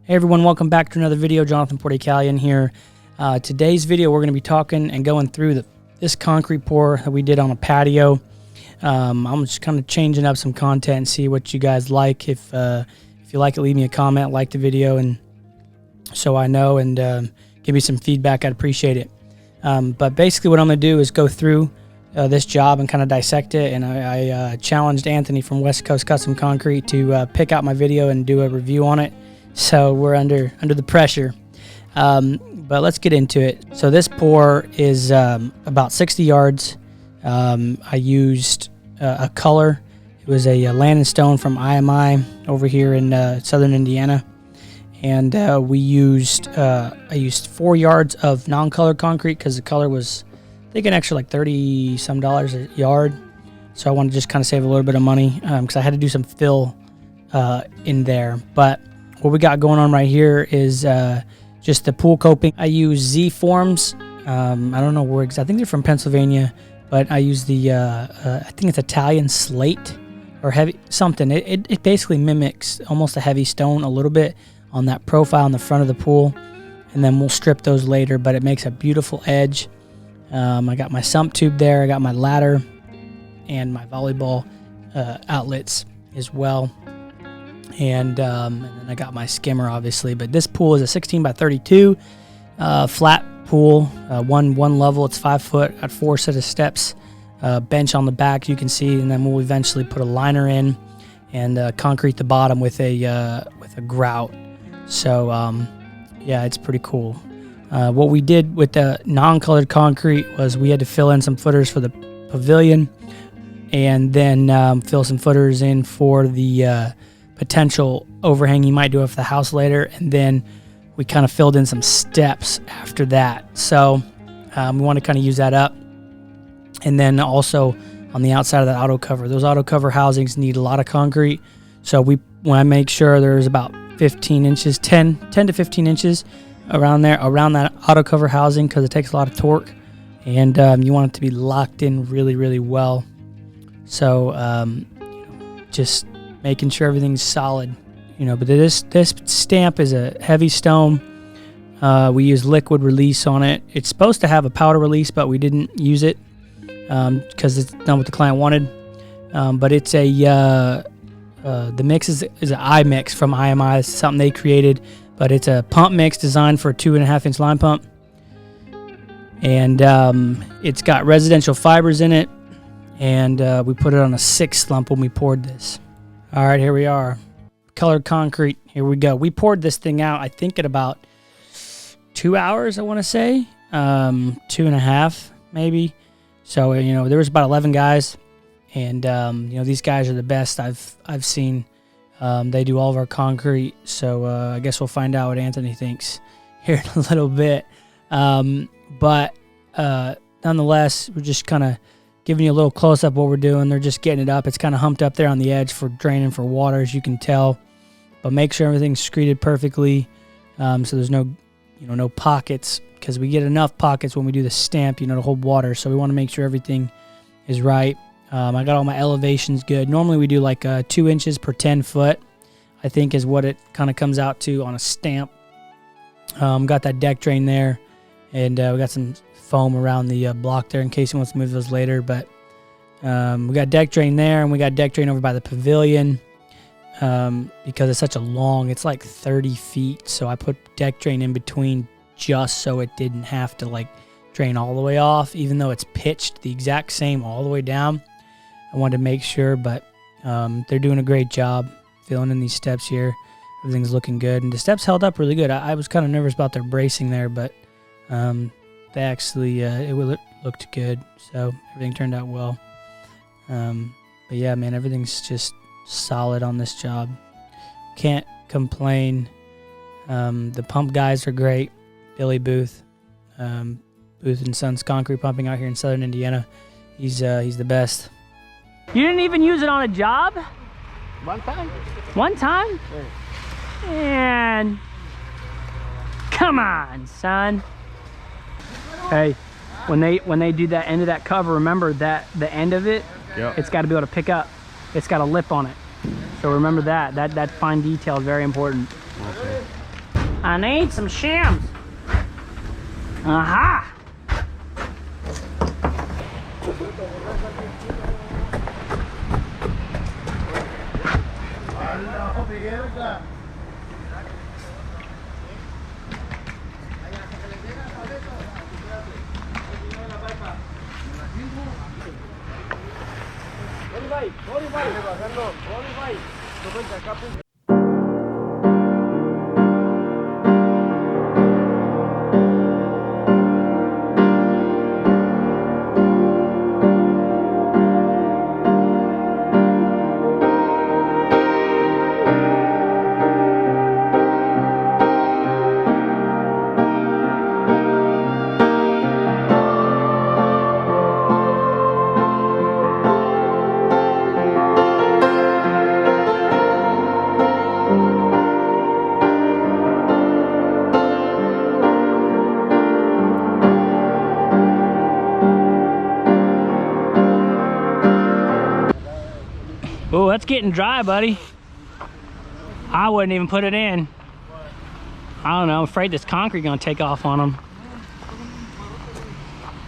Hey everyone, welcome back to another video. Jonathan Porticalian here. Today's video we're going to be talking and going through this concrete pour that we did on a patio. I'm just kind of changing up some content and see what you guys like. If you like it, leave me a comment, like the video, and so I know, and give me some feedback. I'd appreciate it. But basically what I'm going to do is go through this job and kind of dissect it, and I challenged Anthony from West Coast Custom Concrete to pick out my video and do a review on it. So we're under the pressure, but let's get into it. So this pour is about 60 yards. I used a color. It was a Land and Stone from IMI over here in southern Indiana, and I used 4 yards of non-colored concrete because the color was, I think, an extra like $30 some a yard. So I wanted to just kind of save a little bit of money because I had to do some fill in there. But what we got going on right here is just the pool coping. I use Z Forms. I don't know where exactly. I think they're from Pennsylvania, but I use the I think it's Italian slate or heavy something. It basically mimics almost a heavy stone a little bit on that profile in the front of the pool, and then we'll strip those later. But it makes a beautiful edge. I got my sump tube there. I got my ladder and my volleyball outlets as well. And then I got my skimmer, obviously. But this pool is a 16 by 32 flat pool, one level. It's 5 foot, got 4 set of steps, bench on the back, you can see, and then we'll eventually put a liner in and concrete the bottom with a grout. So yeah, it's pretty cool. What we did with the non-colored concrete was we had to fill in some footers for the pavilion, and then fill some footers in for the potential overhang you might do off the house later, and then we kind of filled in some steps after that. So we want to kind of use that up. And then also on the outside of that auto cover, those auto cover housings need a lot of concrete. So we want to make sure there's about 15 inches, 10 to 15 inches around there, around that auto cover housing, because it takes a lot of torque, and you want it to be locked in really, really well. So just making sure everything's solid, but this stamp is a heavy stone. We use liquid release on it. It's supposed to have a powder release, but we didn't use it because it's not what the client wanted. But it's the mix is an iMix from IMI. It's something they created, but it's a pump mix designed for a 2.5-inch line pump, and it's got residential fibers in it, and we put it on a 6 slump when we poured this. All right, here we are. Colored concrete. Here we go. We poured this thing out, I think, at about 2 hours, I want to say. 2.5, maybe. So, there was about 11 guys. And, these guys are the best I've seen. They do all of our concrete. So, I guess we'll find out what Anthony thinks here in a little bit. But nonetheless, we're just kind of giving you a little close-up of what we're doing. They're just getting it up. It's kind of humped up there on the edge for draining for water, as you can tell. But make sure everything's screeded perfectly, so there's no pockets, because we get enough pockets when we do the stamp, to hold water. So we want to make sure everything is right. I got all my elevations good. Normally we do like 2 inches per 10 foot, I think, is what it kind of comes out to on a stamp. Got that deck drain there, and we got some foam around the block there in case he wants to move those later. But we got deck drain there, and we got deck drain over by the pavilion because it's such a long, it's like 30 feet. So I put deck drain in between just so it didn't have to drain all the way off, even though it's pitched the exact same all the way down. I wanted to make sure, but they're doing a great job filling in these steps here. Everything's looking good, and the steps held up really good. I was kind of nervous about their bracing there, but they actually it looked good, so everything turned out well. But yeah, man, everything's just solid on this job. Can't complain. The pump guys are great. Billy Booth, Booth and Sons Concrete Pumping out here in southern Indiana. He's the best. You didn't even use it on a job? One time. One time? Sure. Man, come on, son. Hey, when they do that end of that cover, remember that the end of it, yep, it's got to be able to pick up. It's got a lip on it. So remember that fine detail is very important. Okay. I need some shims. Aha! Oh, that's getting dry, buddy. I wouldn't even put it in. I don't know, I'm afraid this concrete gonna take off on them.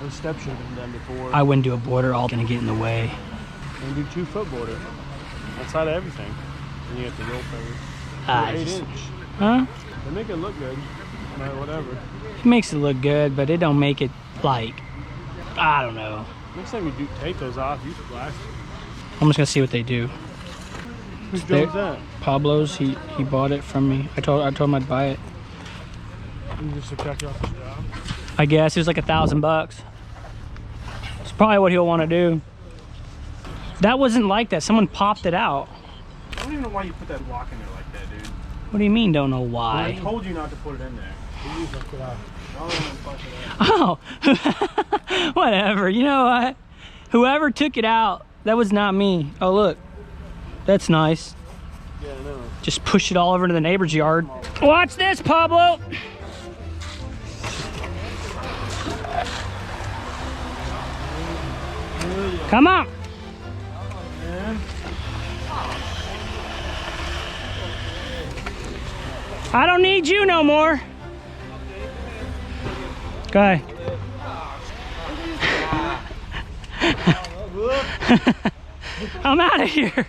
Those steps should have been done before. I wouldn't do a border, all gonna get in the way. And do 2-foot border. Outside of everything. And you have the roll pavers. 8-inch. Huh? They make it look good. No, whatever. It makes it look good, but it don't make it like, I don't know. Next time you do take those off, use plastic. I'm just gonna see what they do. Whose There- job is that? Pablo's, he bought it from me. I told him I'd buy it. You just subtract you off his job. I guess it was like $1,000. It's probably what he'll want to do. That wasn't like that. Someone popped it out. I don't even know why you put that lock in there like that, dude. What do you mean? Don't know I why? told you not to put it in there. You usually put it out. Oh, whatever. You know what? Whoever took it out, that was not me. Oh, look. That's nice. Yeah, I know. Just push it all over to the neighbor's yard. Watch this, Pablo. Come on. I don't need you no more. Okay. I'm out of here.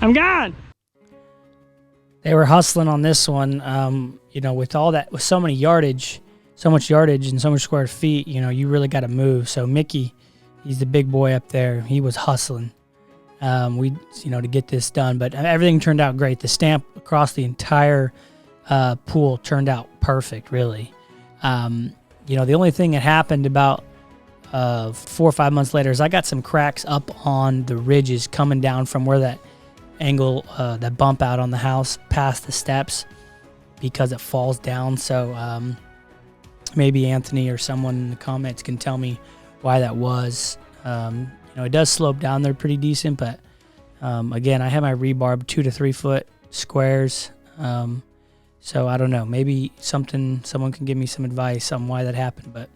I'm gone. They were hustling on this one. You know, with all that, with so much yardage and so much square feet, you know, you really got to move. So Mickey, he's the big boy up there. He was hustling. You know, to get this done, but everything turned out great. The stamp across the entire pool turned out perfect, really. You know, the only thing that happened about 4 or 5 months later is I got some cracks up on the ridges coming down from where that angle, that bump out on the house past the steps, because it falls down. So maybe Anthony or someone in the comments can tell me why that was. You know, it does slope down there pretty decent, but again, I have my rebarb 2 to 3 foot squares. So I don't know, maybe someone can give me some advice on why that happened. But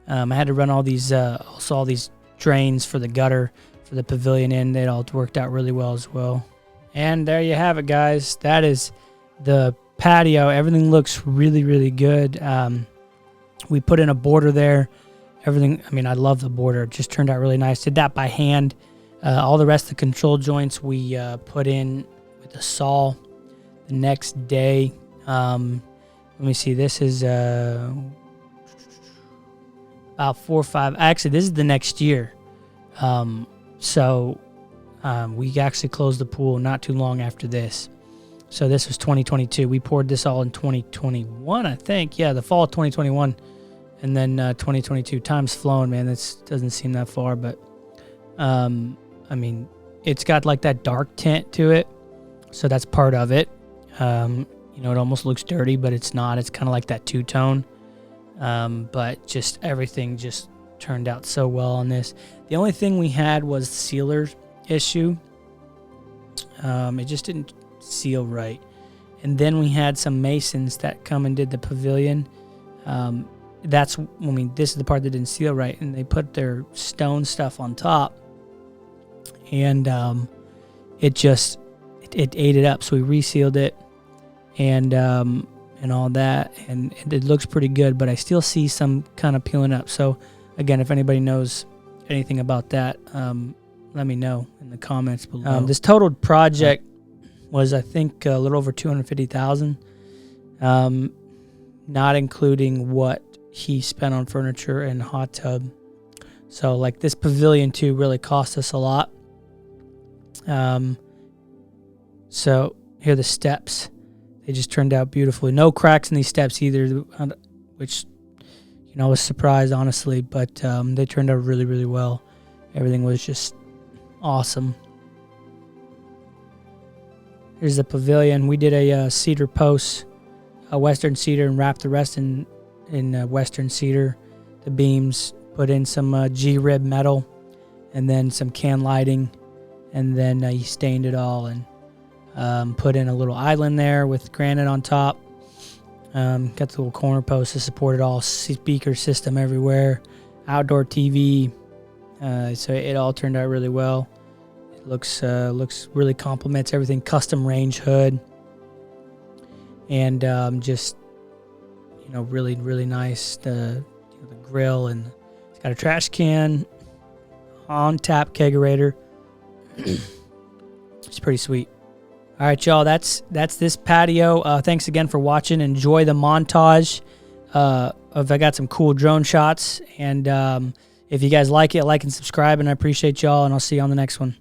I had to run all these also all these drains for the gutter for the pavilion in. It all worked out really well as well. And there you have it, guys. That is the patio. Everything looks really, really good. We put in a border there. Everything, I mean, I love the border. It just turned out really nice. Did that by hand. All the rest of the control joints we put in with a saw the next day. Let me see. This is about 4 or 5. Actually, this is the next year. We actually closed the pool not too long after this. So this was 2022. We poured this all in 2021, I think. Yeah, the fall of 2021. And then 2022. Time's flown, man. This doesn't seem that far, but I mean, it's got like that dark tint to it, so that's part of it. You know, it almost looks dirty, but it's not. It's kind of like that two-tone. But just everything just turned out so well on this. The only thing we had was the sealer issue. It just didn't seal right. And then we had some masons that come and did the pavilion. This is the part that didn't seal right, and they put their stone stuff on top, and it ate it up. So we resealed it, and all that, and it looks pretty good. But I still see some kind of peeling up. So again, if anybody knows anything about that, let me know in the comments below. This total project was, I think, a little over $250,000, not including what he spent on furniture and hot tub. So like this pavilion too really cost us a lot. So here are the steps. They just turned out beautifully. No cracks in these steps either, which, you know, I was surprised, honestly, but they turned out really, really well. Everything was just awesome. Here's the pavilion. We did a cedar post, a western cedar, and wrapped the rest in western cedar. The beams, put in some G-rib metal, and then some can lighting, and then he stained it all and put in a little island there with granite on top. Got the little corner post to support it all. Speaker system everywhere, outdoor TV. So it all turned out really well. It looks really complements everything. Custom range hood, and just, you know, really, really nice. The grill, and it's got a trash can, on tap kegerator. It's pretty sweet. All right, y'all, that's this patio. Thanks again for watching. Enjoy the montage. I got some cool drone shots, and if you guys like it, like and subscribe, and I appreciate y'all, and I'll see you on the next one.